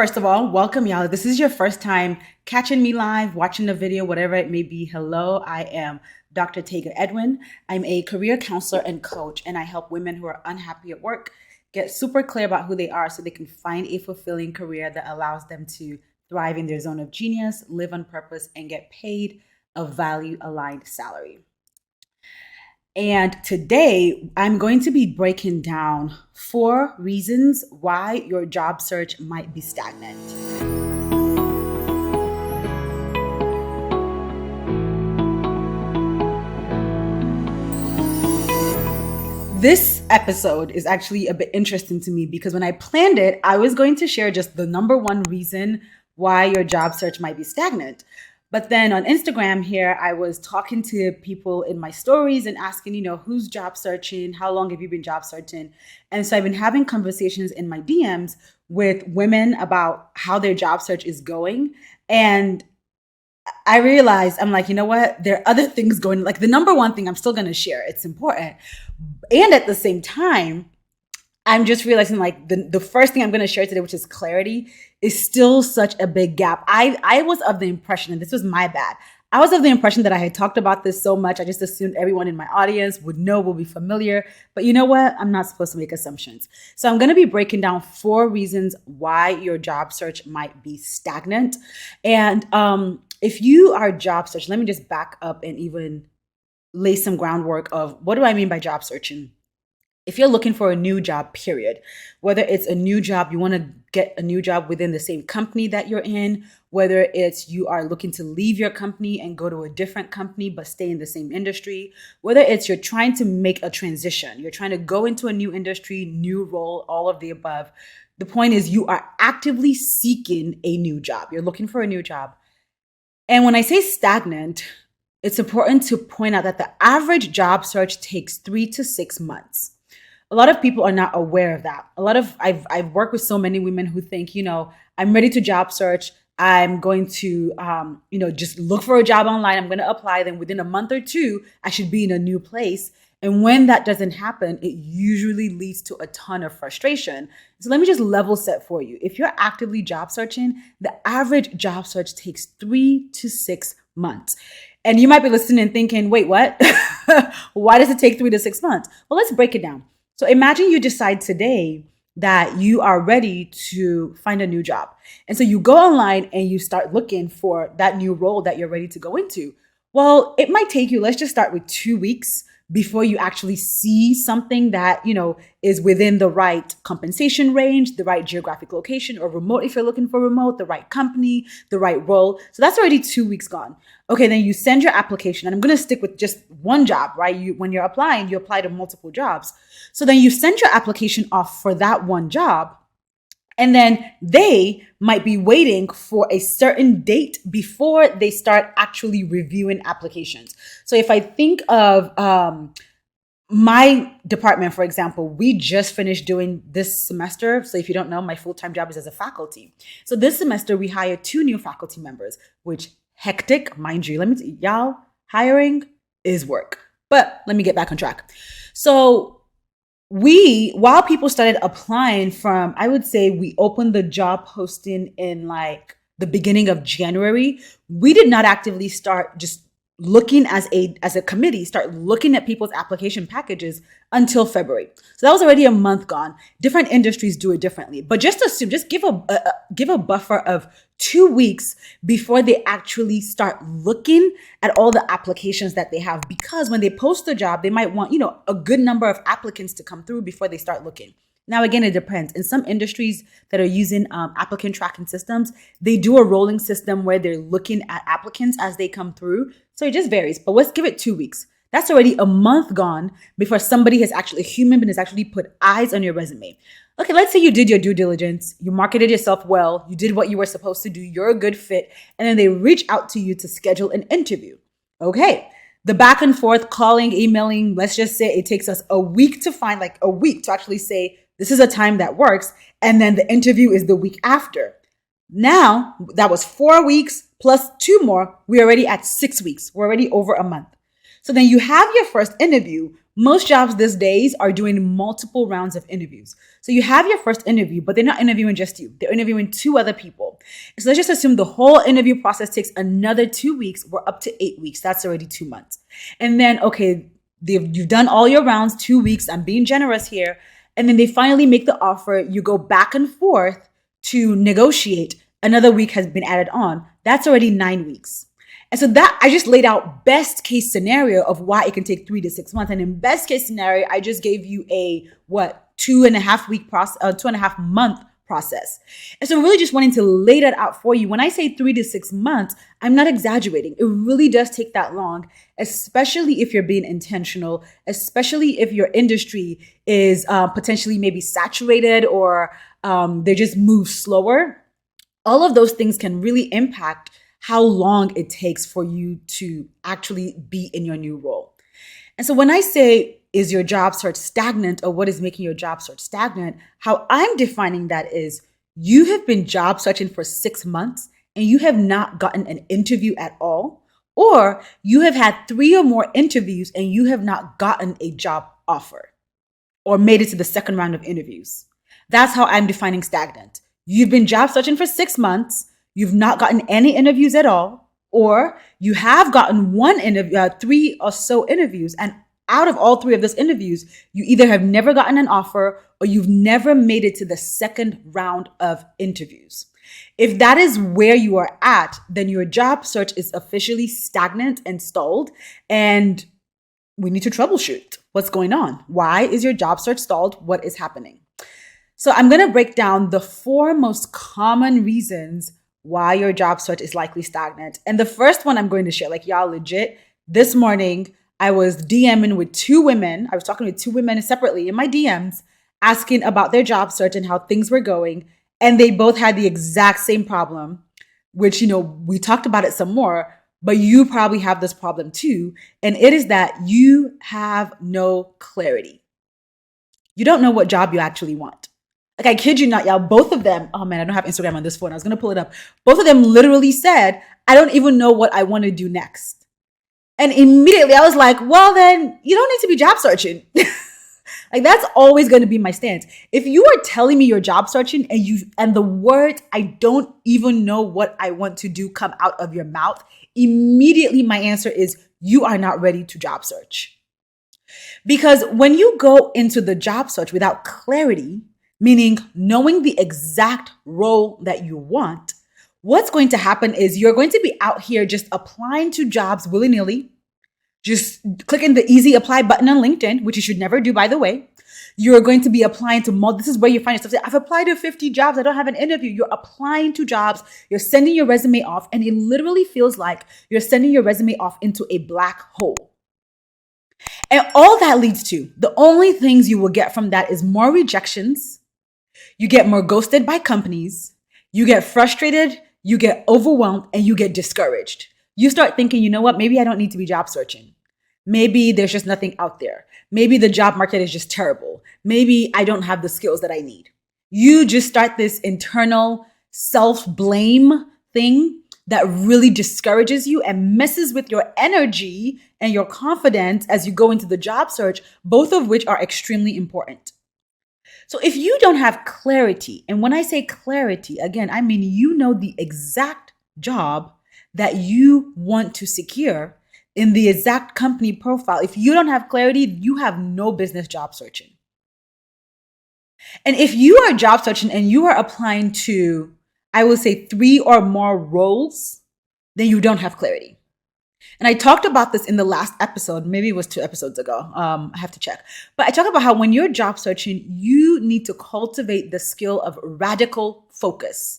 First of all, welcome y'all. If this is your first time catching me live, watching the video, whatever it may be. Hello, I am Dr. 𝙁𝙤 𝙤𝙀. I'm a career counselor and coach, and I help women who are unhappy at work get super clear about who they are so they can find a fulfilling career that allows them to thrive in their zone of genius, live on purpose, and get paid a value-aligned salary. And today, I'm going to be breaking down 4 reasons why your job search might be stagnant. This episode is actually a bit interesting to me because when I planned it, I was going to share just the number 1 reason why your job search might be stagnant. But then on Instagram here, I was talking to people in my stories and asking, who's job searching? How long have you been job searching? And so I've been having conversations in my DMs with women about how their job search is going. And I realized, I'm like, you know what? There are other things going, like the number 1 thing I'm still going to share. It's important. And at the same time, I'm just realizing like the first thing I'm going to share today, which is clarity, is still such a big gap. I was of the impression, and this was my bad, I was of the impression that I had talked about this so much, I just assumed everyone in my audience would know, will be familiar. But you know what? I'm not supposed to make assumptions. So I'm going to be breaking down 4 reasons why your job search might be stagnant. And if you are job search, let me just back up and even lay some groundwork of what do I mean by job searching? If you're looking for a new job, period, whether it's a new job, you want to get a new job within the same company that you're in, whether it's you are looking to leave your company and go to a different company but stay in the same industry, whether it's you're trying to make a transition, you're trying to go into a new industry, new role, all of the above. The point is you are actively seeking a new job. You're looking for a new job. And when I say stagnant, it's important to point out that the average job search takes 3 to 6 months. A lot of people are not aware of that. I've worked with so many women who think, I'm ready to job search. I'm going to, just look for a job online. I'm going to apply. Then within a month or 2, I should be in a new place. And when that doesn't happen, it usually leads to a ton of frustration. So let me just level set for you. If you're actively job searching, the average job search takes 3 to 6 months. And you might be listening and thinking, wait, what? Why does it take 3 to 6 months? Well, let's break it down. So imagine you decide today that you are ready to find a new job. And so you go online and you start looking for that new role that you're ready to go into. Well, it might take you, let's just start with 2 weeks before you actually see something that, is within the right compensation range, the right geographic location, or remote if you're looking for remote, the right company, the right role. So that's already 2 weeks gone. Okay, then you send your application, and I'm going to stick with just one job, right? When you're applying, you apply to multiple jobs. So then you send your application off for that one job, and then they might be waiting for a certain date before they start actually reviewing applications. So if I think of my department, for example, we just finished doing this semester. So if you don't know, my full-time job is as a faculty. So this semester, we hired 2 new faculty members, which hectic, mind you. Y'all, hiring is work. But let me get back on track. So while people started applying from, I would say we opened the job posting in like the beginning of January, we did not actively start just looking as a committee, start looking at people's application packages until February. So that was already a month gone. Different industries do it differently, but just give a buffer of 2 weeks before they actually start looking at all the applications that they have. Because when they post a job, they might want, a good number of applicants to come through before they start looking. Now, again, it depends. In some industries that are using applicant tracking systems, they do a rolling system where they're looking at applicants as they come through. So it just varies, but let's give it 2 weeks. That's already a month gone before a human being has actually put eyes on your resume. Okay, let's say you did your due diligence, you marketed yourself well, you did what you were supposed to do, you're a good fit, and then they reach out to you to schedule an interview. Okay, the back and forth, calling, emailing, let's just say it takes us a week to actually say, this is a time that works, and then the interview is the week after. Now, that was 4 weeks plus 2 more. We're already at 6 weeks. We're already over a month. So then you have your first interview, Most jobs these days are doing multiple rounds of interviews. So you have your first interview, but they're not interviewing just you. They're interviewing two other people. So let's just assume the whole interview process takes another 2 weeks. We're up to 8 weeks. That's already 2 months. And then, okay, you've done all your rounds, 2 weeks. I'm being generous here. And then they finally make the offer. You go back and forth to negotiate. Another week has been added on. That's already 9 weeks. And so that I just laid out best case scenario of why it can take 3 to 6 months. And in best case scenario, I just gave you a 2.5 month process. And so really just wanting to lay that out for you. When I say 3 to 6 months, I'm not exaggerating. It really does take that long, especially if you're being intentional, especially if your industry is potentially maybe saturated or they just move slower. All of those things can really impact how long it takes for you to actually be in your new role. And so when I say, is your job search stagnant or what is making your job search stagnant, how I'm defining that is you have been job searching for 6 months and you have not gotten an interview at all, or you have had 3 or more interviews and you have not gotten a job offer or made it to the second round of interviews. That's how I'm defining stagnant. You've been job searching for 6 months. You've not gotten any interviews at all, or you have gotten 3 or so interviews. And out of all 3 of those interviews, you either have never gotten an offer or you've never made it to the second round of interviews. If that is where you are at, then your job search is officially stagnant and stalled. And we need to troubleshoot what's going on. Why is your job search stalled? What is happening? So I'm going to break down the 4 most common reasons why your job search is likely stagnant. And the first one I'm going to share, like y'all legit, this morning I was DMing with 2 women. I was talking with 2 women separately in my DMs, asking about their job search and how things were going. And they both had the exact same problem, which, we talked about it some more, but you probably have this problem too. And it is that you have no clarity. You don't know what job you actually want. Like, I kid you not, y'all, both of them, oh man, I don't have Instagram on this phone. I was going to pull it up. Both of them literally said, I don't even know what I want to do next. And immediately I was like, well, then you don't need to be job searching. Like, that's always going to be my stance. If you are telling me you're job searching and the word, I don't even know what I want to do, come out of your mouth, immediately my answer is you are not ready to job search. Because when you go into the job search without clarity, meaning knowing the exact role that you want, what's going to happen is you're going to be out here just applying to jobs willy-nilly, just clicking the easy apply button on LinkedIn, which you should never do, by the way. You're going to be applying to this is where you find yourself. I've applied to 50 jobs. I don't have an interview. You're applying to jobs. You're sending your resume off, and it literally feels like you're sending your resume off into a black hole. And all that leads to, the only things you will get from that is more rejections. You get more ghosted by companies. You get frustrated. You get overwhelmed, and you get discouraged. You start thinking, you know what? Maybe I don't need to be job searching. Maybe there's just nothing out there. Maybe the job market is just terrible. Maybe I don't have the skills that I need. You just start this internal self-blame thing that really discourages you and messes with your energy and your confidence as you go into the job search, both of which are extremely important. So if you don't have clarity, and when I say clarity, again, I mean you know the exact job that you want to secure in the exact company profile. If you don't have clarity, you have no business job searching. And if you are job searching and you are applying to, I will say 3 or more roles, then you don't have clarity. And I talked about this in the last episode, maybe it was 2 episodes ago. I have to check. But I talk about how when you're job searching, you need to cultivate the skill of radical focus.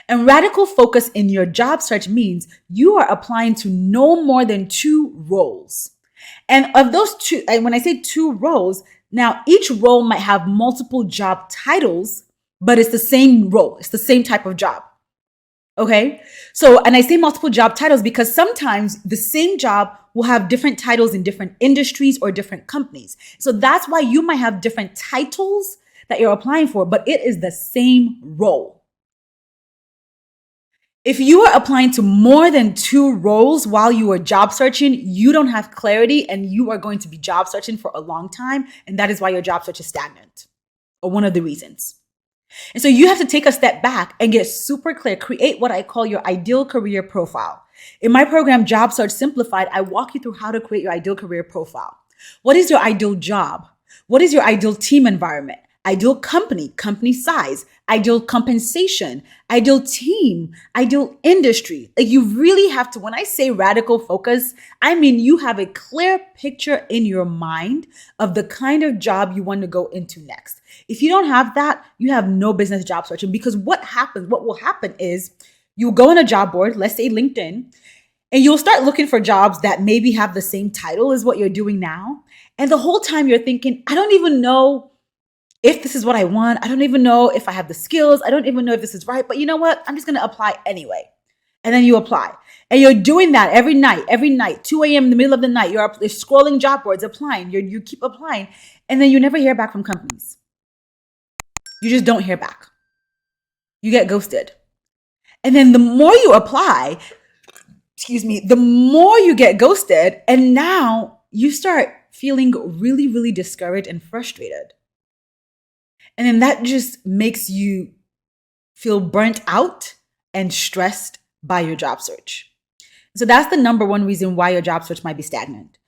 And radical focus in your job search means you are applying to no more than 2 roles. And of those 2, and when I say 2 roles, now each role might have multiple job titles, but it's the same role. It's the same type of job. Okay. So, and I say multiple job titles because sometimes the same job will have different titles in different industries or different companies. So that's why you might have different titles that you're applying for, but it is the same role. If you are applying to more than 2 roles while you are job searching, you don't have clarity and you are going to be job searching for a long time. And that is why your job search is stagnant, or one of the reasons. And so you have to take a step back and get super clear, create what I call your ideal career profile. In my program, Job Search Simplified, I walk you through how to create your ideal career profile. What is your ideal job? What is your ideal team environment? Ideal company size, ideal compensation, ideal team, ideal industry. Like, you really have to, when I say radical focus, I mean you have a clear picture in your mind of the kind of job you want to go into next. If you don't have that, you have no business job searching, because what will happen is you'll go on a job board, let's say LinkedIn, and you'll start looking for jobs that maybe have the same title as what you're doing now. And the whole time you're thinking, I don't even know if this is what I want. I don't even know if I have the skills. I don't even know if this is right. But you know what? I'm just going to apply anyway. And then you apply. And you're doing that every night, 2 a.m. in the middle of the night. You're scrolling job boards, applying. You keep applying. And then you never hear back from companies. You just don't hear back. You get ghosted. And then the more you apply, the more you get ghosted. And now you start feeling really, really discouraged and frustrated. And then that just makes you feel burnt out and stressed by your job search. So that's the number one reason why your job search might be stagnant.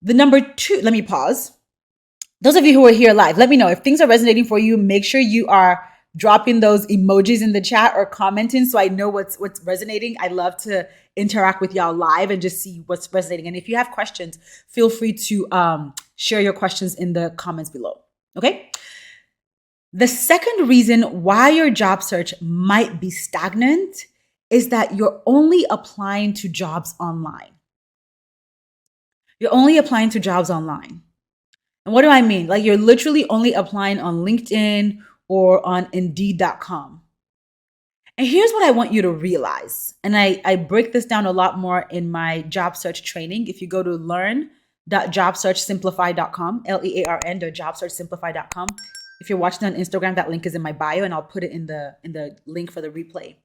The number two, let me pause. Those of you who are here live, let me know if things are resonating for you. Make sure you are dropping those emojis in the chat or commenting so I know what's resonating. I love to interact with y'all live and just see what's resonating. And if you have questions, feel free to share your questions in the comments below. Okay? The second reason why your job search might be stagnant is that you're only applying to jobs online. You're only applying to jobs online. And what do I mean? Like, you're literally only applying on LinkedIn or on Indeed.com. And here's what I want you to realize. And I break this down a lot more in my job search training. If you go to learn.jobsearchsimplify.com, learn.jobsearchsimplify.com. If you're watching on Instagram, that link is in my bio, and I'll put it in the link for the replay.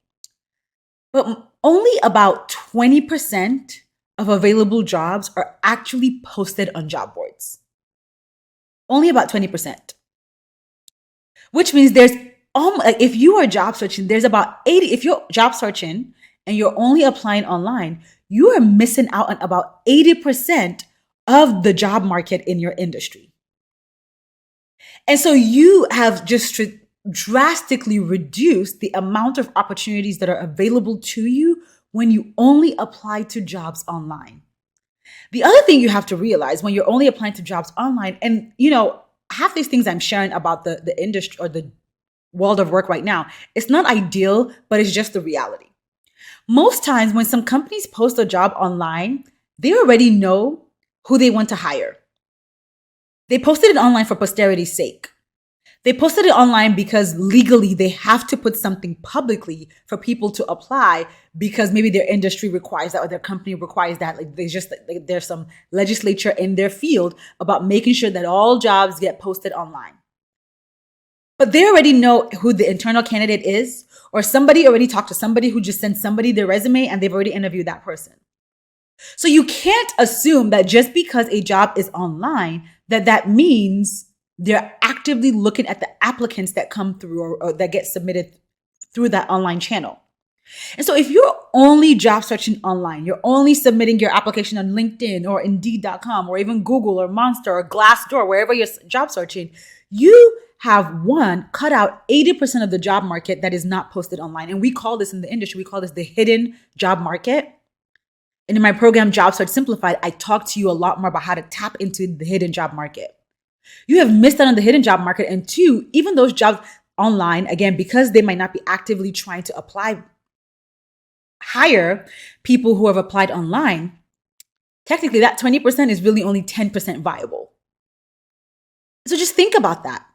But only about 20% of available jobs are actually posted on job boards. Only about 20%. Which means if you are job searching, there's about 80, if you're job searching and you're only applying online, you are missing out on about 80% of the job market in your industry. And so you have just drastically reduced the amount of opportunities that are available to you when you only apply to jobs online. The other thing you have to realize when you're only applying to jobs online, and half these things I'm sharing about the industry or the world of work right now, it's not ideal, but it's just the reality. Most times when some companies post a job online, they already know who they want to hire. They posted it online for posterity's sake. They posted it online because legally they have to put something publicly for people to apply, because maybe their industry requires that or their company requires that. Like, there's some legislature in their field about making sure that all jobs get posted online. But they already know who the internal candidate is, or somebody already talked to somebody who just sent somebody their resume and they've already interviewed that person. So you can't assume that just because a job is online, that means they're actively looking at the applicants that come through or that get submitted through that online channel. And so if you're only job searching online, you're only submitting your application on LinkedIn or Indeed.com or even Google or Monster or Glassdoor, wherever you're job searching, you have cut out 80% of the job market that is not posted online. And we call this in the industry, we call this the hidden job market. And in my program, Job Search Simplified, I talk to you a lot more about how to tap into the hidden job market. You have missed out on the hidden job market. And two, even those jobs online, again, because they might not be actively trying to hire people who have applied online, technically that 20% is really only 10% viable. So just think about that.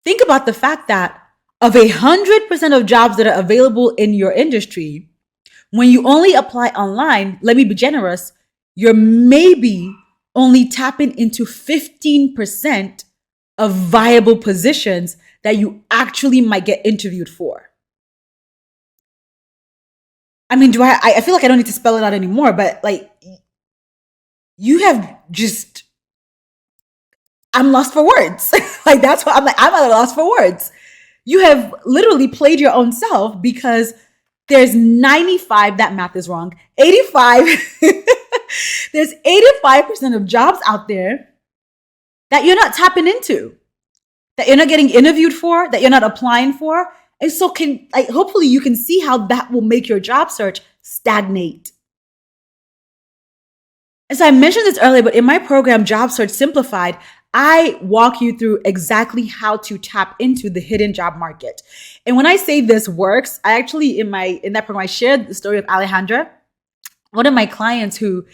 Think about the fact that of 100% of jobs that are available in your industry, when you only apply online, let me be generous, you're maybe only tapping into 15% of viable positions that you actually might get interviewed for. I mean, I feel like I don't need to spell it out anymore, but like you have just, I'm lost for words. Like that's what I'm like, I'm at a loss for words. You have literally played your own self because there's 95, that math is wrong, 85, there's 85% of jobs out there that you're not tapping into, that you're not getting interviewed for, that you're not applying for. And so hopefully you can see how that will make your job search stagnate. And so I mentioned this earlier, but in my program, Job Search Simplified, I walk you through exactly how to tap into the hidden job market. And when I say this works, I actually, in that program, I shared the story of Alejandra, one of my clients who,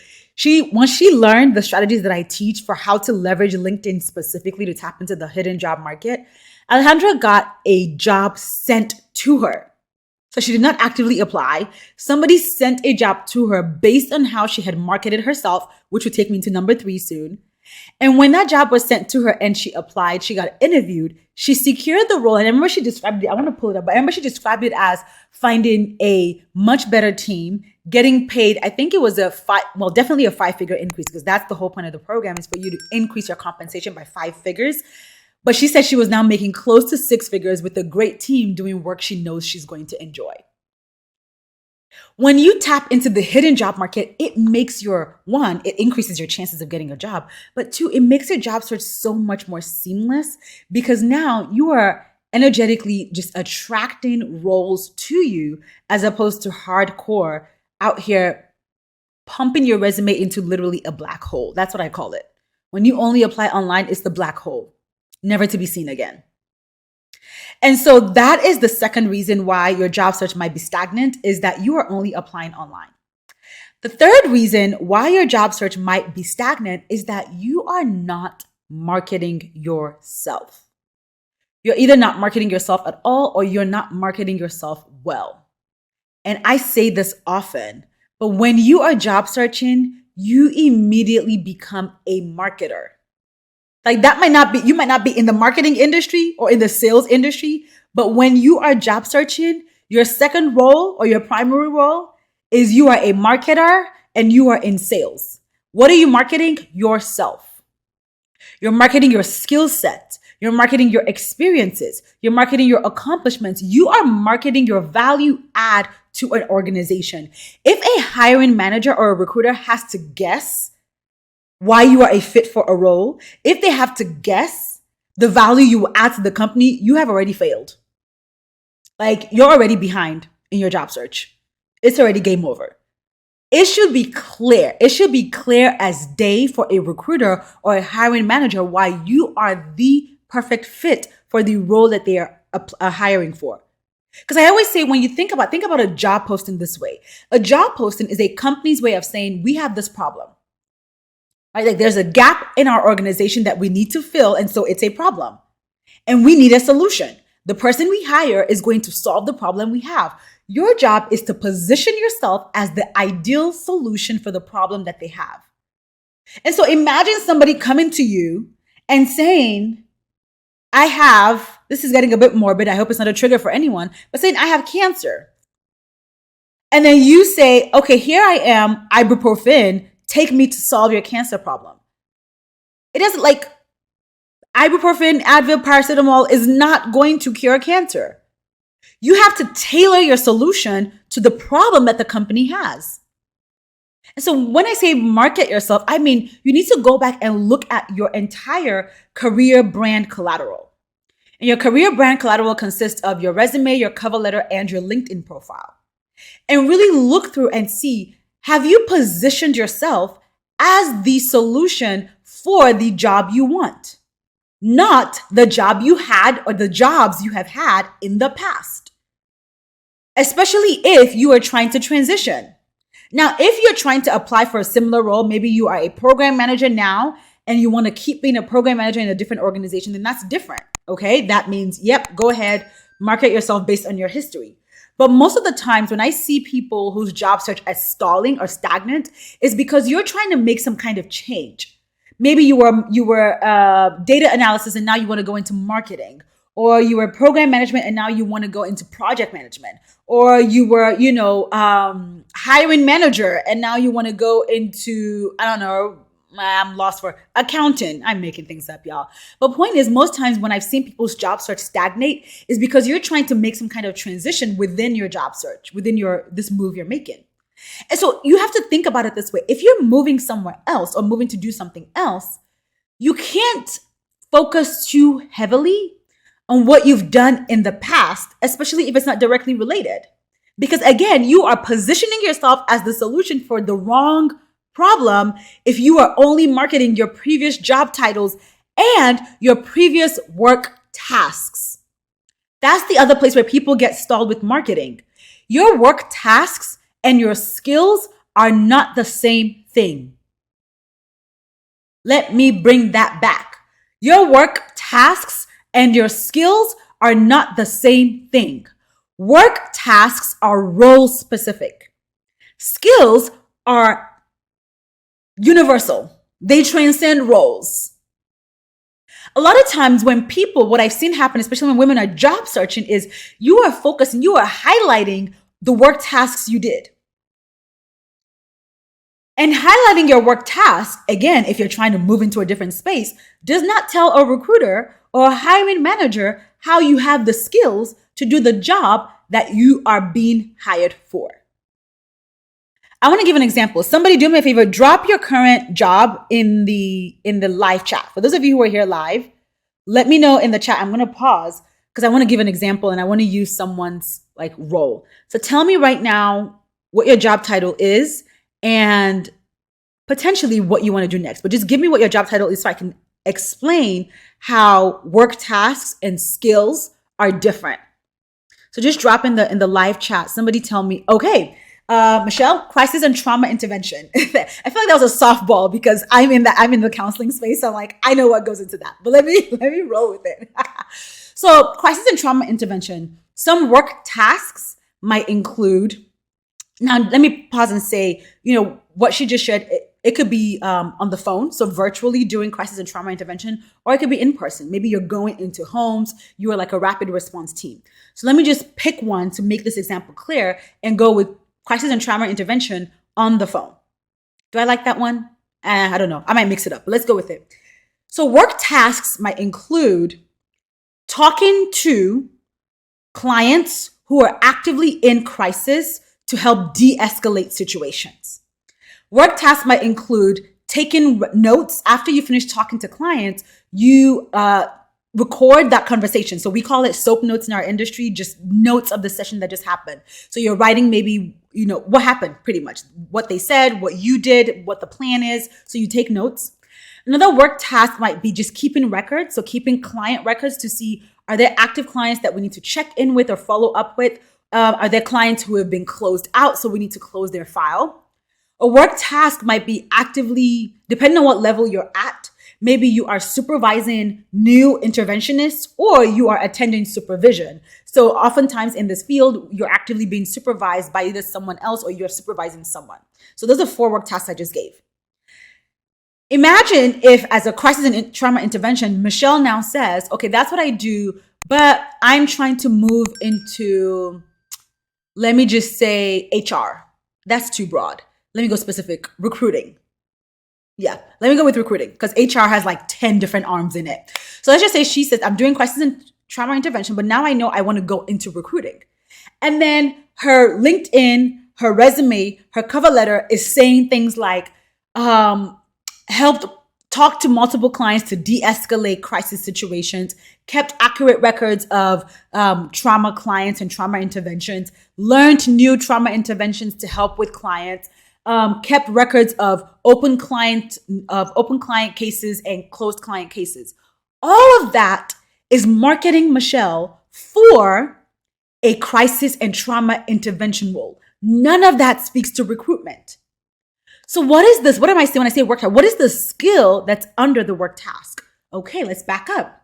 once she learned the strategies that I teach for how to leverage LinkedIn specifically to tap into the hidden job market, Alejandra got a job sent to her. So she did not actively apply. Somebody sent a job to her based on how she had marketed herself, which would take me to number 3 soon. And when that job was sent to her and she applied, she got interviewed, she secured the role. And I remember she described it, I want to pull it up, but I remember she described it as finding a much better team, getting paid. I think it was definitely a 5-figure increase, because that's the whole point of the program, is for you to increase your compensation by 5 figures. But she said she was now making close to 6 figures with a great team doing work she knows she's going to enjoy. When you tap into the hidden job market, it makes it increases your chances of getting a job. But 2, it makes your job search so much more seamless, because now you are energetically just attracting roles to you, as opposed to hardcore out here pumping your resume into literally a black hole. That's what I call it. When you only apply online, it's the black hole, never to be seen again. And so that is the second reason why your job search might be stagnant, is that you are only applying online. The third reason why your job search might be stagnant is that you are not marketing yourself. You're either not marketing yourself at all, or you're not marketing yourself well. And I say this often, but when you are job searching, you immediately become a marketer. Like you might not be in the marketing industry or in the sales industry, but when you are job searching, your second role or your primary role is you are a marketer and you are in sales. What are you marketing? Yourself. You're marketing your skill set. You're marketing your experiences. You're marketing your accomplishments. You are marketing your value add to an organization. If a hiring manager or a recruiter has to guess why you are a fit for a role, if they have to guess the value you will add to the company, you have already failed. Like, you're already behind in your job search. It's already game over. It should be clear. It should be clear as day for a recruiter or a hiring manager why you are the perfect fit for the role that they are hiring for. Because I always say, when you think about a job posting this way. A job posting is a company's way of saying, we have this problem. Right? Like, there's a gap in our organization that we need to fill, and so it's a problem. And we need a solution. The person we hire is going to solve the problem we have. Your job is to position yourself as the ideal solution for the problem that they have. And so imagine somebody coming to you and saying, this is getting a bit morbid, I hope it's not a trigger for anyone, but saying, I have cancer. And then you say, okay, here I am, ibuprofen, take me to solve your cancer problem. It doesn't, like, ibuprofen, Advil, paracetamol is not going to cure cancer. You have to tailor your solution to the problem that the company has. And so when I say market yourself, I mean, you need to go back and look at your entire career brand collateral. And your career brand collateral consists of your resume, your cover letter, and your LinkedIn profile. And really look through and see, have you positioned yourself as the solution for the job you want? Not the job you had or the jobs you have had in the past. Especially if you are trying to transition. Now, if you're trying to apply for a similar role, maybe you are a program manager now and you want to keep being a program manager in a different organization, then that's different. Okay, that means, yep, go ahead, market yourself based on your history. But most of the times when I see people whose job search is stalling or stagnant, is because you're trying to make some kind of change. Maybe you were data analysis and now you want to go into marketing, or you were program management and now you want to go into project management, or you were, hiring manager and now you want to go into, I don't know, I'm lost for accountant. I'm making things up, y'all. But point is, most times when I've seen people's job search stagnate is because you're trying to make some kind of transition within your job search, within this move you're making. And so you have to think about it this way. If you're moving somewhere else or moving to do something else, you can't focus too heavily on what you've done in the past, especially if it's not directly related. Because again, you are positioning yourself as the solution for the wrong problem if you are only marketing your previous job titles and your previous work tasks. That's the other place where people get stalled with marketing. Your work tasks and your skills are not the same thing. Let me bring that back. Your work tasks and your skills are not the same thing. Work tasks are role specific. Skills are universal. They transcend roles. A lot of times when people, what I've seen happen, especially when women are job searching, is you are focusing, you are highlighting the work tasks you did. And highlighting your work tasks, again, if you're trying to move into a different space, does not tell a recruiter or a hiring manager how you have the skills to do the job that you are being hired for. I want to give an example. Somebody do me a favor, drop your current job in the live chat. For those of you who are here live, let me know in the chat. I'm going to pause because I want to give an example and I want to use someone's role. So tell me right now what your job title is and potentially what you want to do next. But just give me what your job title is so I can explain how work tasks and skills are different. So just drop in the live chat. Somebody tell me, okay, Michelle, crisis and trauma intervention. I feel like that was a softball because I'm in the counseling space. So I know what goes into that, but let me roll with it. So crisis and trauma intervention, some work tasks might include, now let me pause and say, what she just shared, it could be on the phone, so virtually doing crisis and trauma intervention, or it could be in person. Maybe you're going into homes, you are like a rapid response team. So let me just pick one to make this example clear and go with crisis and trauma intervention on the phone. Do I like that one? I don't know. I might mix it up, but let's go with it. So work tasks might include talking to clients who are actively in crisis to help de-escalate situations. Work tasks might include taking notes. After you finish talking to clients, you record that conversation. So we call it SOAP notes in our industry, just notes of the session that just happened. So you're writing maybe, what happened pretty much, what they said, what you did, what the plan is. So you take notes. Another work task might be just keeping records. So keeping client records to see, are there active clients that we need to check in with or follow up with? Are there clients who have been closed out? So we need to close their file. A work task might be actively, depending on what level you're at, maybe you are supervising new interventionists or you are attending supervision. So oftentimes in this field, you're actively being supervised by either someone else or you're supervising someone. So those are 4 work tasks I just gave. Imagine if as a crisis and trauma intervention, Michelle now says, okay, that's what I do, but I'm trying to move into, let me just say HR. That's too broad. Let me go specific, recruiting. Yeah, let me go with recruiting because HR has 10 different arms in it. So let's just say she says, I'm doing crisis and trauma intervention, but now I know I want to go into recruiting. And then her LinkedIn, her resume, her cover letter is saying things like, helped talk to multiple clients to de-escalate crisis situations, kept accurate records of trauma clients and trauma interventions, learned new trauma interventions to help with clients, kept records of open client cases and closed client cases. All of that is marketing Michelle for a crisis and trauma intervention role. None of that speaks to recruitment. So what is this? What am I saying when I say work task? What is the skill that's under the work task? Okay, let's back up.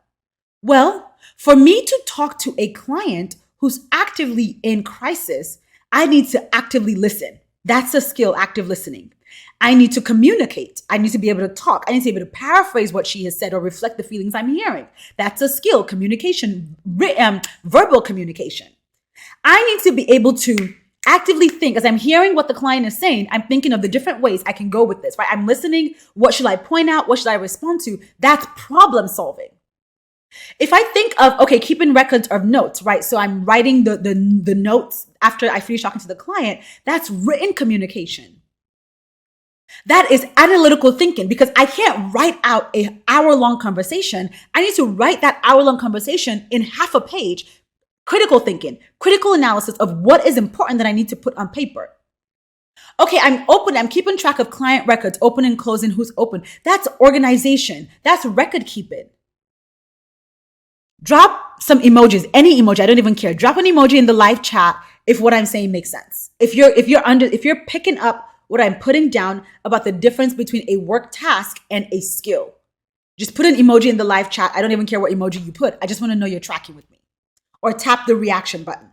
Well, for me to talk to a client who's actively in crisis, I need to actively listen. That's a skill, active listening. I need to communicate. I need to be able to talk. I need to be able to paraphrase what she has said or reflect the feelings I'm hearing. That's a skill, communication, verbal communication. I need to be able to actively think as I'm hearing what the client is saying. I'm thinking of the different ways I can go with this, right? I'm listening. What should I point out? What should I respond to? That's problem solving. If I think of, okay, keeping records of notes, right? So I'm writing the notes after I finish talking to the client. That's written communication. That is analytical thinking, because I can't write out an hour-long conversation. I need to write that hour-long conversation in half a page. Critical thinking, critical analysis of what is important that I need to put on paper. Okay, I'm keeping track of client records, open and closing, who's open. That's organization. That's record keeping. Drop some emojis, any emoji, I don't even care. Drop an emoji in the live chat if what I'm saying makes sense. If you're picking up what I'm putting down about the difference between a work task and a skill. Just put an emoji in the live chat. I don't even care what emoji you put. I just want to know you're tracking with me. Or tap the reaction button.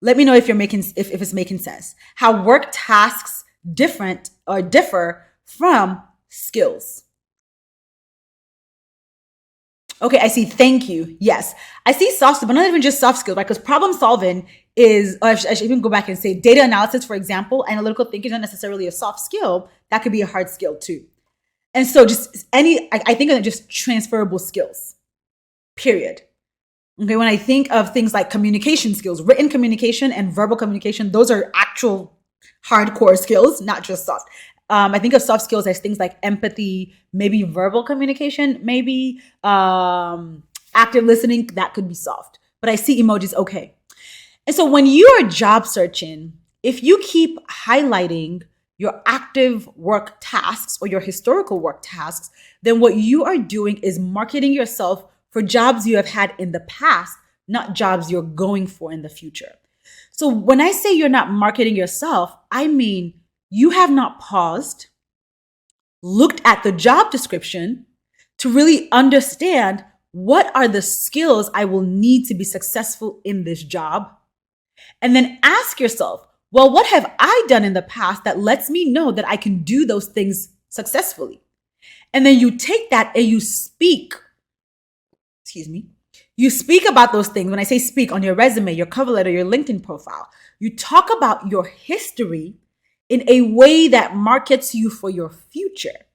Let me know if it's making sense. How work tasks differ from skills. Okay, I see. Thank you. Yes, I see soft skills, but not even just soft skills, right? Because problem solving is, I should even go back and say data analysis, for example. Analytical thinking is not necessarily a soft skill. That could be a hard skill too. And so I think of just transferable skills, period. Okay, when I think of things like communication skills, written communication and verbal communication, those are actual hardcore skills, not just soft. I think of soft skills as things like empathy, maybe verbal communication, maybe active listening. That could be soft. But I see emojis, okay. And so when you are job searching, if you keep highlighting your active work tasks or your historical work tasks, then what you are doing is marketing yourself for jobs you have had in the past, not jobs you're going for in the future. So when I say you're not marketing yourself, I mean you have not paused, looked at the job description to really understand what are the skills I will need to be successful in this job. And then ask yourself, well, what have I done in the past that lets me know that I can do those things successfully? And then you take that and you speak about those things. When I say speak, on your resume, your cover letter, your LinkedIn profile, you talk about your history in a way that markets you for your future.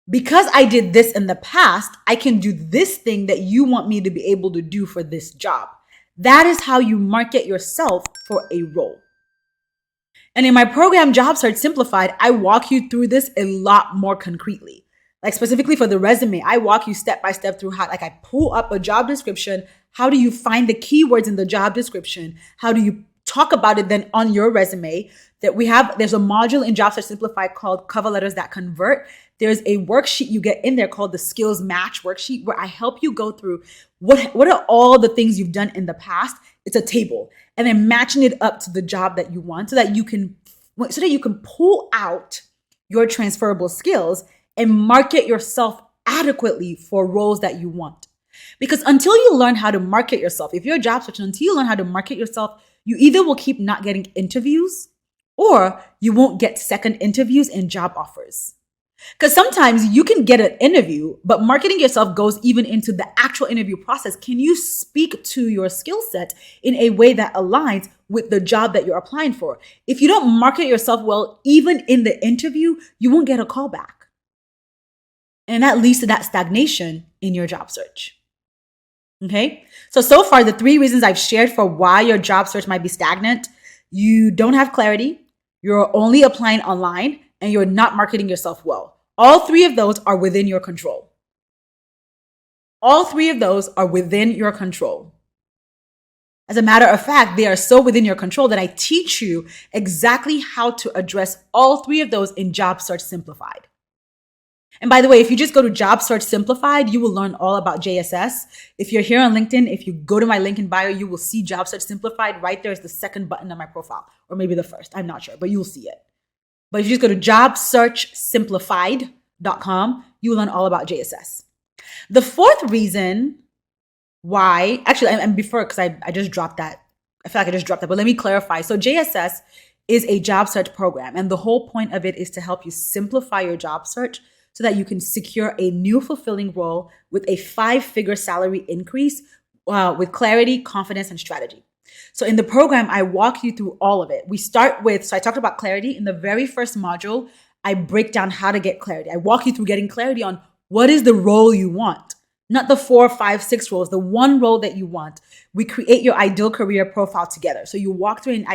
Because I did this in the past, I can do this thing that you want me to be able to do for this job. That is how you market yourself for a role. And in my program, Job Search Simplified, I walk you through this a lot more concretely. Like specifically for the resume, I walk you step by step through how, like I pull up a job description. How do you find the keywords in the job description? How do you talk about it then on your resume? There's a module in Job Search Simplified called Cover Letters That Convert. There's a worksheet you get in there called the Skills Match worksheet, where I help you go through what are all the things you've done in the past. It's a table, and then matching it up to the job that you want so that you can pull out your transferable skills and market yourself adequately for roles that you want. Because until you learn how to market yourself, if you're a job searcher, until you learn how to market yourself, you either will keep not getting interviews or you won't get second interviews and job offers. Because sometimes you can get an interview, but marketing yourself goes even into the actual interview process. Can you speak to your skill set in a way that aligns with the job that you're applying for? If you don't market yourself well, even in the interview, you won't get a call back. And that leads to that stagnation in your job search. Okay? So far, the 3 reasons I've shared for why your job search might be stagnant: you don't have clarity, you're only applying online, and you're not marketing yourself well. All 3 of those are within your control. All 3 of those are within your control. As a matter of fact, they are so within your control that I teach you exactly how to address all 3 of those in Job Search Simplified. And by the way, if you just go to Job Search Simplified, you will learn all about JSS. If you're here on LinkedIn, if you go to my link in bio, you will see Job Search Simplified. Right there is the second button on my profile, or maybe the first. I'm not sure, but you'll see it. But if you just go to jobsearchsimplified.com, you will learn all about JSS. The 4th reason why, actually, and before, because I just dropped that. I feel like I just dropped that, but let me clarify. So JSS is a job search program. And the whole point of it is to help you simplify your job search so that you can secure a new fulfilling role with a 5-figure salary increase with clarity, confidence, and strategy. So in the program, I walk you through all of it. We start with, so I talked about clarity. In the very first module, I break down how to get clarity. I walk you through getting clarity on what is the role you want, not the 4, 5, 6 roles, the one role that you want. We create your ideal career profile together. So you walk through and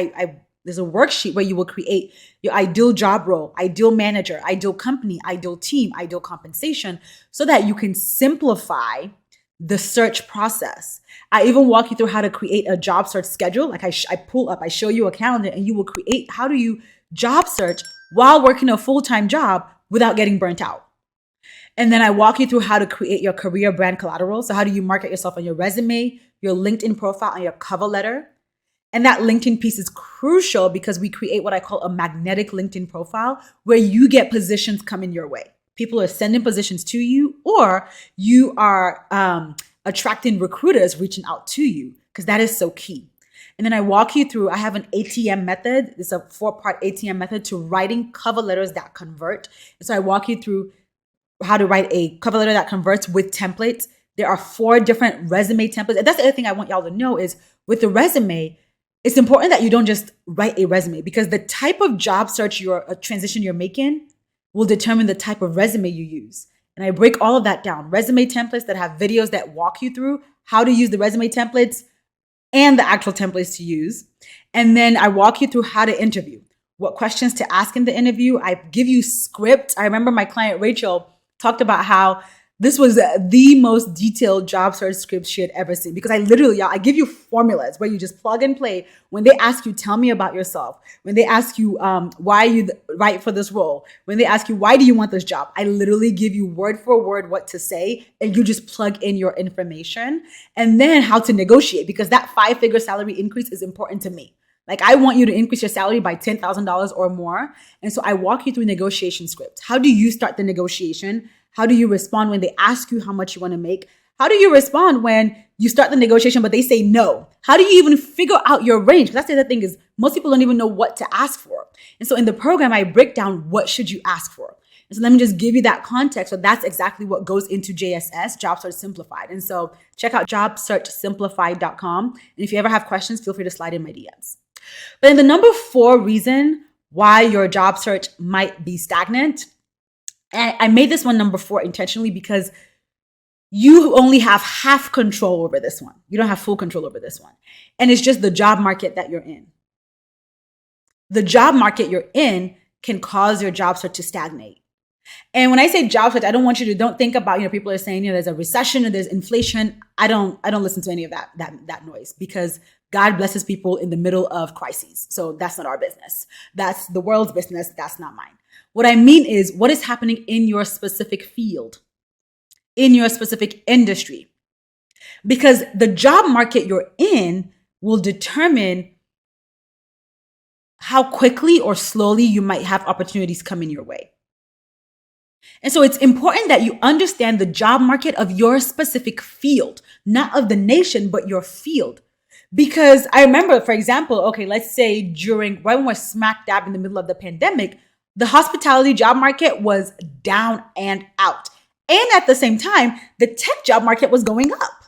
there's a worksheet where you will create your ideal job role, ideal manager, ideal company, ideal team, ideal compensation, so that you can simplify the search process. I even walk you through how to create a job search schedule. Like I pull up, I show you a calendar, and you will create, how do you job search while working a full-time job without getting burnt out? And then I walk you through how to create your career brand collateral. So how do you market yourself on your resume, your LinkedIn profile, and your cover letter? And that LinkedIn piece is crucial because we create what I call a magnetic LinkedIn profile where you get positions coming your way. People are sending positions to you, or you are attracting recruiters reaching out to you, because that is so key. And then I walk you through, I have an ATM method. It's a 4-part ATM method to writing cover letters that convert. And so I walk you through how to write a cover letter that converts with templates. There are 4 different resume templates. And that's the other thing I want y'all to know is with the resume, it's important that you don't just write a resume, because the type of job search transition you're making will determine the type of resume you use. And I break all of that down. Resume templates that have videos that walk you through how to use the resume templates and the actual templates to use. And then I walk you through how to interview, what questions to ask in the interview. I give you scripts. I remember my client Rachel talked about how this was the most detailed job search script she had ever seen, because I give you formulas where you just plug and play. When they ask you, tell me about yourself. When they ask you, why are you right for this role? When they ask you, why do you want this job? I literally give you word for word what to say, and you just plug in your information. And then how to negotiate, because that 5-figure salary increase is important to me. Like, I want you to increase your salary by $10,000 or more. And so I walk you through negotiation scripts. How do you start the negotiation? How do you respond when they ask you how much you want to make? How do you respond when you start the negotiation, but they say no? How do you even figure out your range? That's the other thing, is most people don't even know what to ask for. And so in the program, I break down what should you ask for. And so let me just give you that context. So that's exactly what goes into JSS, Job Search Simplified. And so check out jobsearchsimplified.com. And if you ever have questions, feel free to slide in my DMs. But then the number 4 reason why your job search might be stagnant, and I made this one number 4 intentionally because you only have half control over this one. You don't have full control over this one. And it's just the job market that you're in. The job market you're in can cause your job search to stagnate. And when I say job search, I don't want you to, don't think about, people are saying, there's a recession or there's inflation. I don't listen to any of that noise, because God blesses people in the middle of crises. So that's not our business. That's the world's business. That's not mine. What I mean is what is happening in your specific field, in your specific industry, because the job market you're in will determine how quickly or slowly you might have opportunities coming your way. And so it's important that you understand the job market of your specific field, not of the nation, but your field. Because I remember, for example, okay, let's say right when we're smack dab in the middle of the pandemic, the hospitality job market was down and out. And at the same time, the tech job market was going up.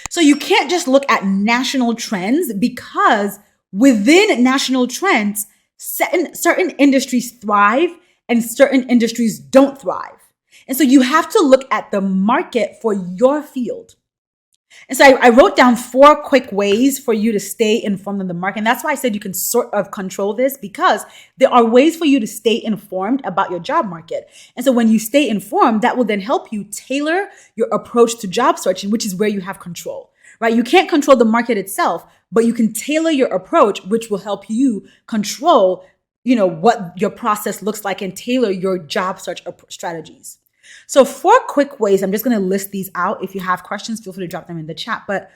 So you can't just look at national trends, because within national trends, certain industries thrive and certain industries don't thrive. And so you have to look at the market for your field. And so I wrote down 4 quick ways for you to stay informed on the market. And that's why I said you can sort of control this, because there are ways for you to stay informed about your job market. And so when you stay informed, that will then help you tailor your approach to job searching, which is where you have control, right? You can't control the market itself, but you can tailor your approach, which will help you control, what your process looks like, and tailor your job search strategies. So 4 quick ways, I'm just going to list these out. If you have questions, feel free to drop them in the chat. But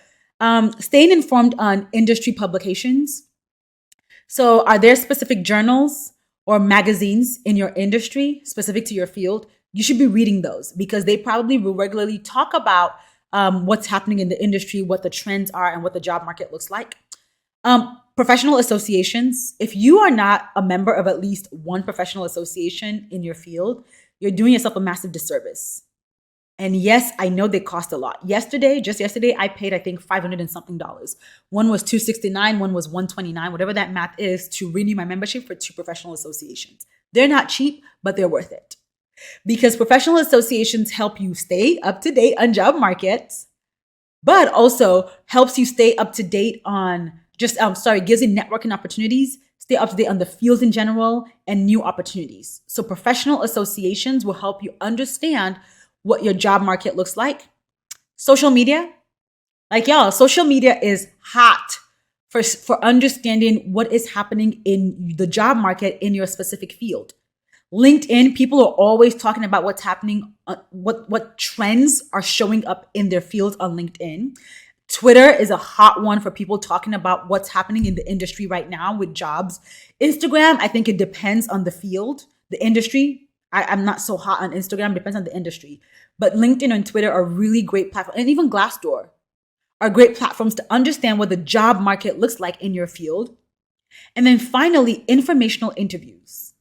staying informed on industry publications. So are there specific journals or magazines in your industry specific to your field? You should be reading those, because they probably will regularly talk about what's happening in the industry, what the trends are, and what the job market looks like. Professional associations. If you are not a member of at least one professional association in your field, you're doing yourself a massive disservice. And yes, I know they cost a lot. Just yesterday, I paid, I think, 500 and something dollars. One was 269, one was 129, whatever that math is, to renew my membership for two professional associations. They're not cheap, but they're worth it. Because professional associations help you stay up to date on job markets, but also helps you stay up to date on gives you networking opportunities, stay up to date on the fields in general and new opportunities. So professional associations will help you understand what your job market looks like. Social media, social media is hot for understanding what is happening in the job market in your specific field. LinkedIn, people are always talking about what's happening, what trends are showing up in their fields on LinkedIn. Twitter is a hot one for people talking about what's happening in the industry right now with jobs. Instagram, I think it depends on the field, the industry. I'm not so hot on Instagram, depends on the industry. But LinkedIn and Twitter are really great platforms, and even Glassdoor are great platforms to understand what the job market looks like in your field. And then finally, informational interviews.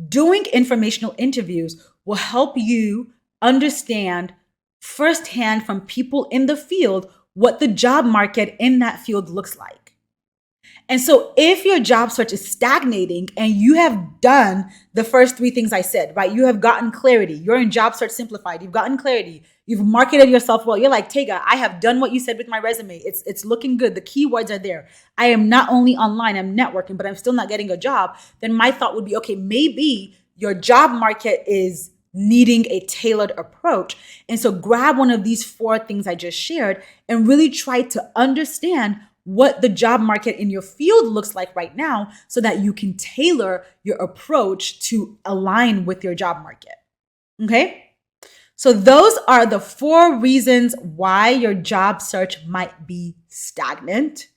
Doing informational interviews will help you understand firsthand from people in the field what the job market in that field looks like. And so if your job search is stagnating and you have done the first three things I said, right? You have gotten clarity. You're in Job Search Simplified. You've gotten clarity. You've marketed yourself well. You're like, Tega, I have done what you said with my resume. It's looking good. The keywords are there. I am not only online, I'm networking, but I'm still not getting a job. Then my thought would be, okay, maybe your job market is needing a tailored approach. And so grab one of these four things I just shared and really try to understand what the job market in your field looks like right now so that you can tailor your approach to align with your job market. Okay? So those are the four reasons why your job search might be stagnant.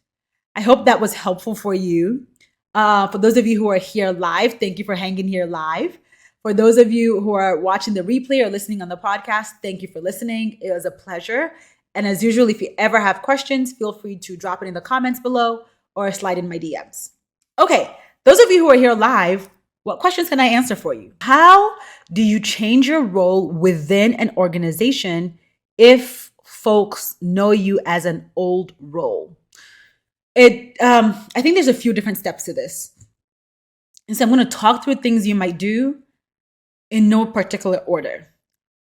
I hope that was helpful for you. For those of you who are here live, thank you for hanging here live. For those of you who are watching the replay or listening on the podcast, thank you for listening. It was a pleasure. And as usual, if you ever have questions, feel free to drop it in the comments below or slide in my DMs. Okay, those of you who are here live, what questions can I answer for you? How do you change your role within an organization if folks know you as an old role? I think there's a few different steps to this. And so I'm going to talk through things you might do in no particular order.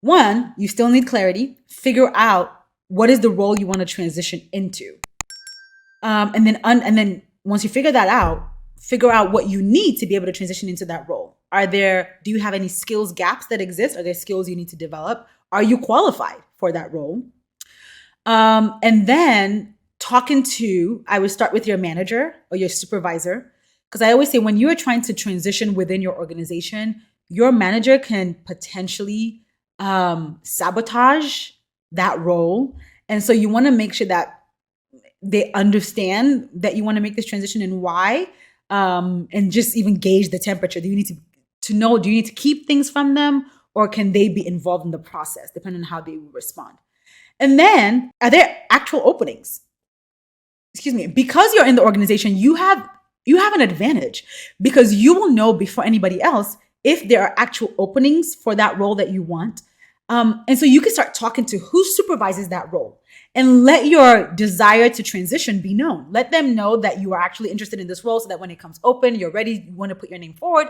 One, you still need clarity. Figure out what is the role you want to transition into. And then once you figure that out, figure out what you need to be able to transition into that role. Do you have any skills gaps that exist? Are there skills you need to develop? Are you qualified for that role? And then I would start with your manager or your supervisor. Because I always say when you are trying to transition within your organization, your manager can potentially sabotage that role. And so you want to make sure that they understand that you want to make this transition and why, and just even gauge the temperature. Do you need to know, do you need to keep things from them, or can they be involved in the process, depending on how they will respond? And then, are there actual openings? Because you're in the organization, you have an advantage because you will know before anybody else if there are actual openings for that role that you want. And so you can start talking to who supervises that role and let your desire to transition be known. Let them know that you are actually interested in this role so that when it comes open, you're ready, you want to put your name forward.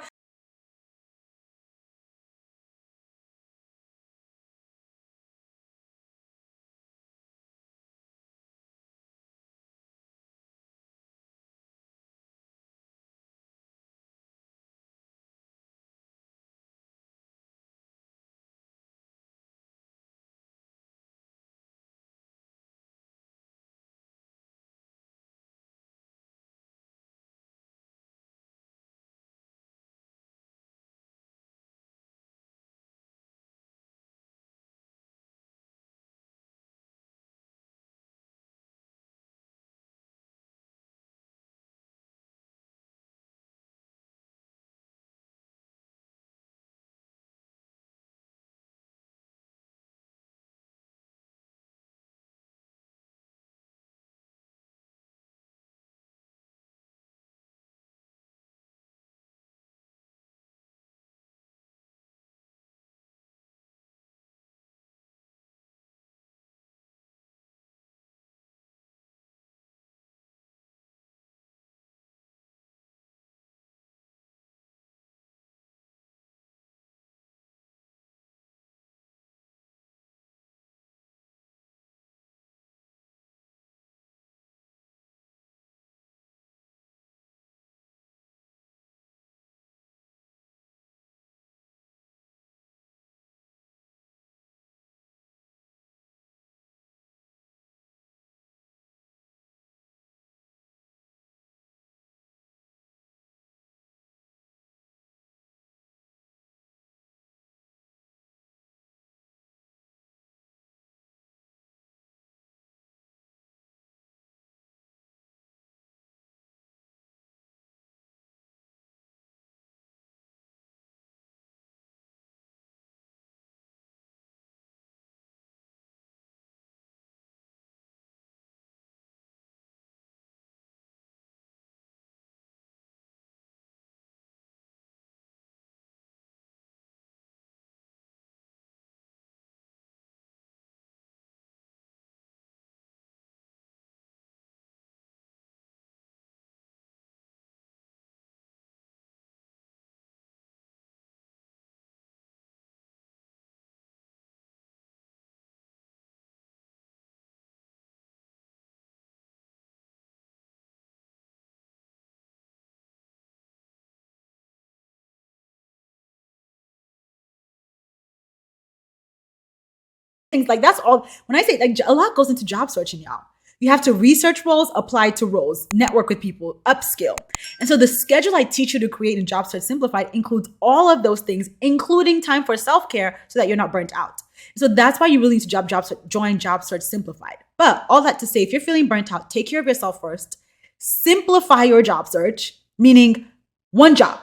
things. Like that's all. When I say like a lot goes into job searching, y'all. You have to research roles, apply to roles, network with people, upskill. And so the schedule I teach you to create in Job Search Simplified includes all of those things, including time for self-care so that you're not burnt out. So that's why you really need to join Job Search Simplified. But all that to say, if you're feeling burnt out, take care of yourself first. Simplify your job search, meaning one job.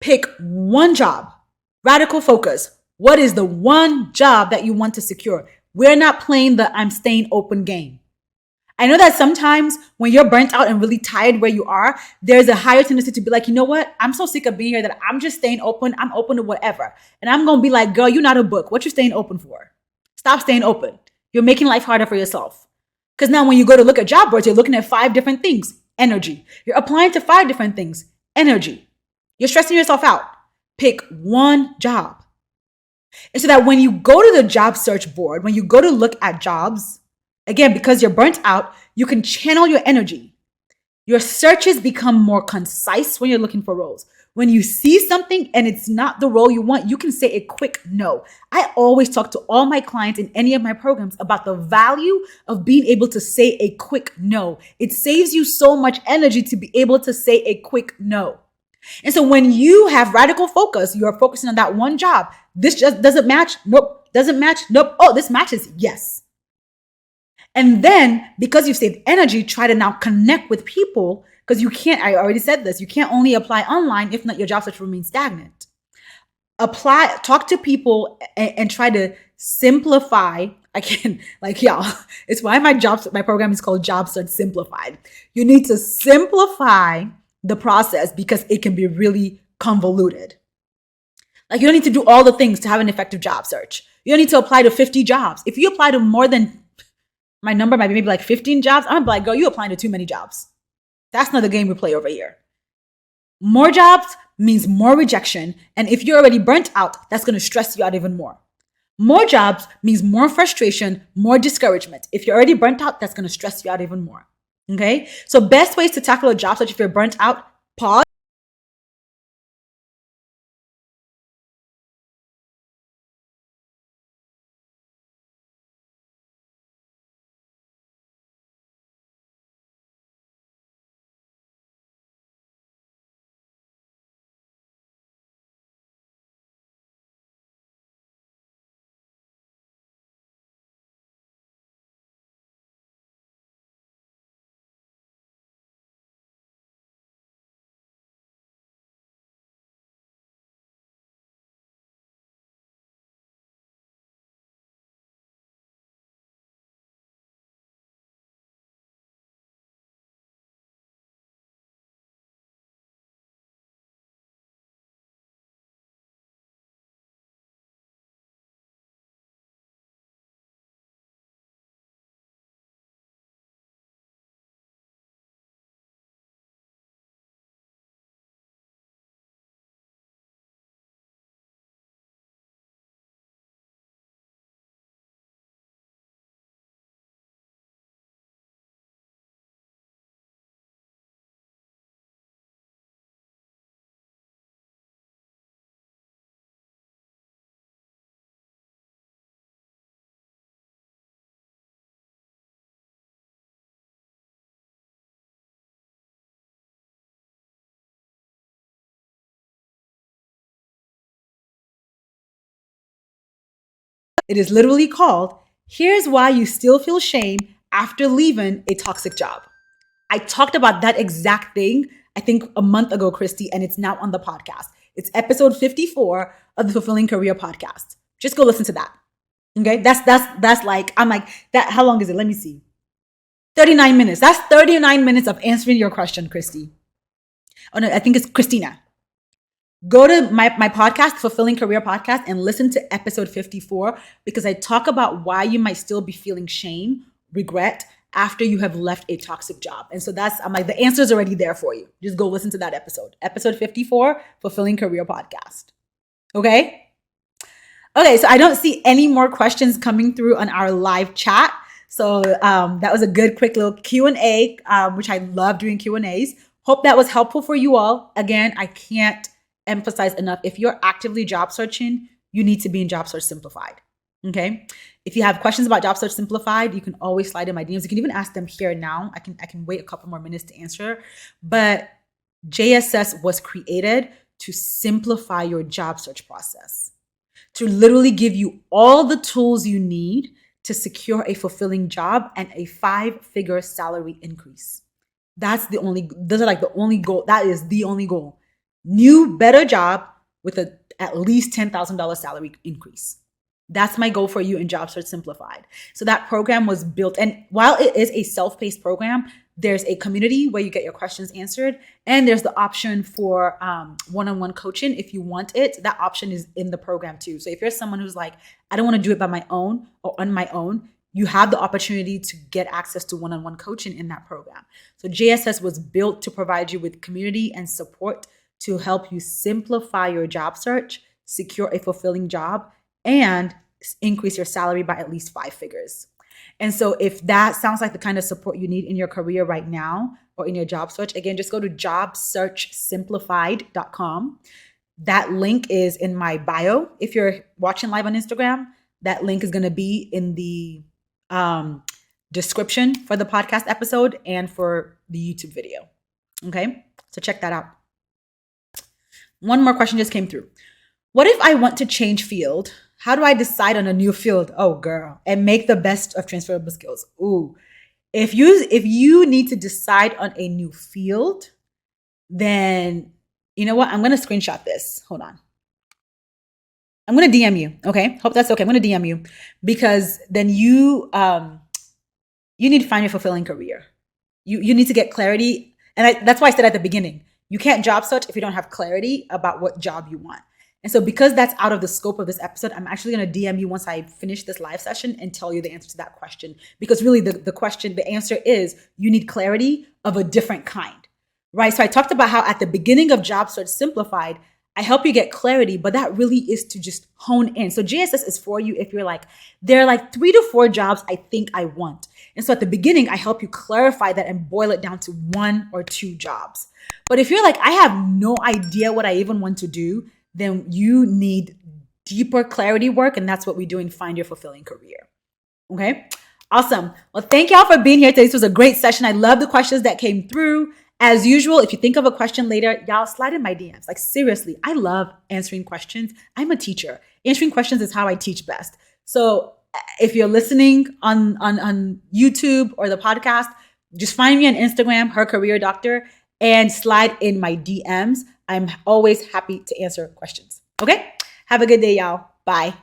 Pick one job. Radical focus. What is the one job that you want to secure? We're not playing the I'm staying open game. I know that sometimes when you're burnt out and really tired where you are, there's a higher tendency to be like, you know what? I'm so sick of being here that I'm just staying open. I'm open to whatever. And I'm going to be like, girl, you're not a book. What you staying open for? Stop staying open. You're making life harder for yourself. Because now when you go to look at job boards, you're looking at 5 different things. Energy. You're applying to 5 different things. Energy. You're stressing yourself out. Pick one job. And so that when you go to the job search board, when you go to look at jobs, again, because you're burnt out, you can channel your energy. Your searches become more concise when you're looking for roles. When you see something and it's not the role you want, you can say a quick no. I always talk to all my clients in any of my programs about the value of being able to say a quick no. It saves you so much energy to be able to say a quick no. And so when you have radical focus, you're focusing on that one job. This just doesn't match. Nope. Doesn't match. Nope. Oh, this matches. Yes. And then because you've saved energy, try to now connect with people because you can't, I already said this, you can't only apply online if not your job search remains stagnant. Apply, talk to people and try to simplify. I can, like, y'all, it's why my program is called Job Search Simplified. You need to simplify the process because it can be really convoluted. Like you don't need to do all the things to have an effective job search. You don't need to apply to 50 jobs. If you apply to more than, my number might be maybe like 15 jobs, I'm like, girl, you applying to too many jobs. That's not the game we play over here. More jobs means more rejection. And if you're already burnt out, that's going to stress you out even more. More jobs means more frustration, more discouragement. If you're already burnt out, that's going to stress you out even more. Okay? So best ways to tackle a job search if you're burnt out, pause. It is literally called, Here's Why You Still Feel Shame After Leaving a Toxic Job. I talked about that exact thing, I think a month ago, Christy, and it's now on the podcast. It's episode 54 of the Fulfilling Career podcast. Just go listen to that. Okay. That's like, I'm like that. How long is it? Let me see. 39 minutes. That's 39 minutes of answering your question, Christy. Oh no, I think it's Christina. Go to my podcast, Fulfilling Career Podcast, and listen to episode 54 because I talk about why you might still be feeling shame, regret after you have left a toxic job. And so I'm like, the answer's already there for you. Just go listen to that episode. Episode 54, Fulfilling Career Podcast. Okay? Okay, so I don't see any more questions coming through on our live chat. So that was a good, quick little Q&A, which I love doing Q&As. Hope that was helpful for you all. Again, I can't emphasize enough. If you're actively job searching, you need to be in Job Search Simplified. Okay. If you have questions about Job Search Simplified, you can always slide in my DMs. You can even ask them here now. I can wait a couple more minutes to answer. But JSS was created to simplify your job search process, to literally give you all the tools you need to secure a fulfilling job and a 5-figure salary increase. Those are like the only goal. That is the only goal. New, better job with at least $10,000 salary increase. That's my goal for you in Job Search Simplified. So that program was built, and while it is a self-paced program, there's a community where you get your questions answered, and there's the option for one-on-one coaching if you want it. That option is in the program too. So if you're someone who's like, I don't want to do it by my own or on my own, you have the opportunity to get access to one-on-one coaching in that program. So JSS was built to provide you with community and support to help you simplify your job search, secure a fulfilling job, and increase your salary by at least 5 figures. And so if that sounds like the kind of support you need in your career right now or in your job search, again, just go to jobsearchsimplified.com. That link is in my bio. If you're watching live on Instagram, that link is going to be in the description for the podcast episode and for the YouTube video. Okay, so check that out. One more question just came through. What if I want to change field? How do I decide on a new field? Oh, girl, and make the best of transferable skills. Ooh, if you need to decide on a new field, then you know what? I'm going to screenshot this. Hold on. I'm going to DM you. Okay. Hope that's okay. I'm going to DM you because then you need to find your fulfilling career. You need to get clarity. And that's why I said at the beginning, you can't job search if you don't have clarity about what job you want. And so because that's out of the scope of this episode, I'm actually going to DM you once I finish this live session and tell you the answer to that question. Because really the answer is you need clarity of a different kind, right? So I talked about how at the beginning of Job Search Simplified, I help you get clarity, but that really is to just hone in. So JSS is for you if you're like, there are like 3 to 4 jobs I think I want. And so at the beginning, I help you clarify that and boil it down to 1 or 2 jobs. But if you're like, I have no idea what I even want to do, then you need deeper clarity work. And that's what we do in Find Your Fulfilling Career. Okay. Awesome. Well, thank y'all for being here today. This was a great session. I love the questions that came through. As usual, if you think of a question later, y'all slide in my DMs. Like seriously, I love answering questions. I'm a teacher. Answering questions is how I teach best. So if you're listening on YouTube or the podcast, just find me on Instagram, Her Career Doctor, and slide in my DMs. I'm always happy to answer questions. Okay? Have a good day, y'all. Bye.